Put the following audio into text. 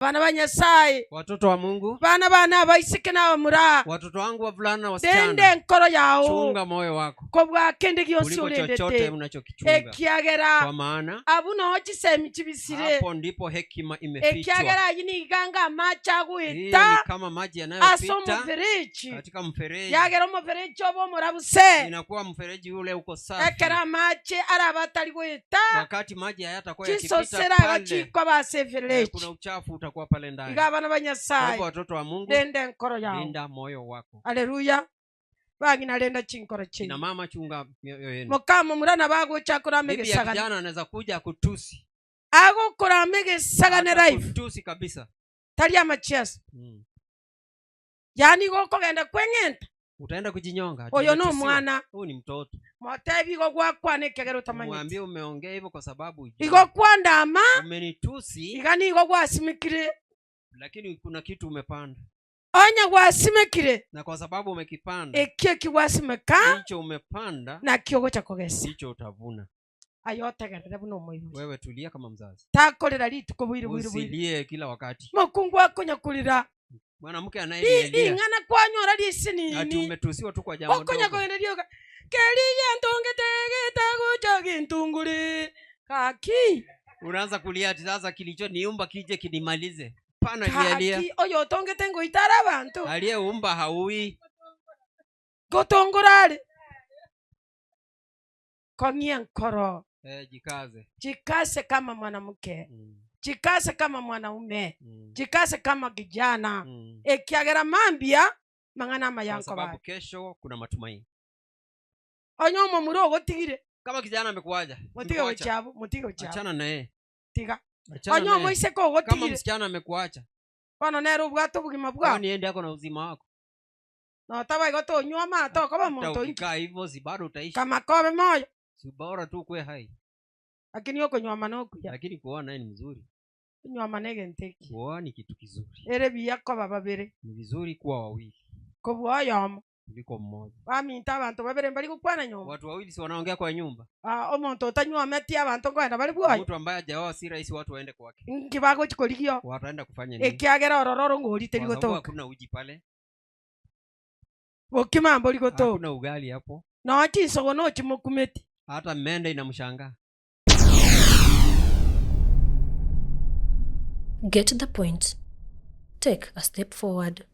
Bana ba Nyasaye, watoto wa Mungu, bana baisike na mura, watoto wangu wavulana na wasichana, dende enkoro yao, chunga moyo wako Kobua Kende Gionsi kuliko chochote urendete, unachokichunga, ekiagera, kwa maana abuno ochisemi chibisire, hapo ndipo hekima imefichwa. ekiagera yini iganga macha Hiyo guita, ni kama maji yanayopita asomo ferechi, katika mfereji, yagera mo ferechi obo murabuse, inakuwa mfereji ule uko safi. ekera mache arabatali guita, Wakati maji hayatakuwa yakipita chisosera pale, gachiko base ferechi, kuna uchafu utakuwa pale ndani. igabana ba Kwa Nyasaye, hivyo watoto wa Mungu, dende enkoro yao, linda moyo wako. haleluya. Bagina lenda chinkoro chini, Na mama, chunga mioyo yenu. mukama murana bago chakura Bibi ya megesagana, kijana anaweza kuja kutusi, ago kura megesagana live kutusi kabisa. tali amachias yani go kogenda kwengenta, Utaenda kujinyonga. oyo no mwana, Huyu ni mtoto. motebi go gwakwane kegero tamanyiti, Mwambie umeongea hivyo kwa sababu igo kwandama umenitusi, igani igo gwasimikire, lakini kuna kitu umepanda. onya gwasimikire, Na kwa sababu umekipanda, ekyo kigwasimika hicho umepanda, na kyogo chakogesa, hicho utavuna. ayotegerere buno moyo. Wewe tulia kama mzazi, Takolera lituko bwire bwire bwire, usilie kila wakati. mukungu akonyakulira Mwanamke anayelia ingana kwanyora lisini ati umetusiwa tu kwa jambo dogo, okonyakolera lyoga keliye ntongetege tagucho gintunguri kaki, unaanza kulia ati sasa kilicho niumba kije kinimalize. Pana lialia, kaki oyo tongete ngo itara abantu aliyeumba haui. gotongorale kong'ia nkoro, jikase kama mwanamke, jikase kama mwanaume, jikase kama kijana, ekiagera mambia mangana mayanko, sababu kesho kuna matumaini. Onyomo muri ogotigire, kama kijana amekuaja, mutigo chabo, achana naye. Tiga onyomo iseko ogotigire, kama msichana amekuacha, bana nero bwato bugima bwa niende yako na uzima wako. No taba igoto nywa mato kama moto ukikaa hivyo si bado utaishi kama kobe moyo, si bora tu kwe hai. Lakini yoko nywa manoko ya, lakini kuoa naye ni mzuri. Nywa manege nteki, kuoa ni kitu kizuri. Ere biyako bababere ni vizuri kuwa wawili kubuwa yomo kuliko mmoja. Baminta abantu babere mbali kukwana nyumba, watu wawili si wanaongea kwa nyumba. Omuntu otanywa meti abantu kwenda bali bwa mtu ambaye hajaoa si rahisi watu waende kwake. Ngibago chikoligio wataenda kufanya nini? Ekiagera orororo ngoli teligo to, hakuna uji pale, okimambo ligo to, hakuna ugali hapo, no chisogo no chimokumeti, hata mende inamshangaa. Get the point. Take a step forward.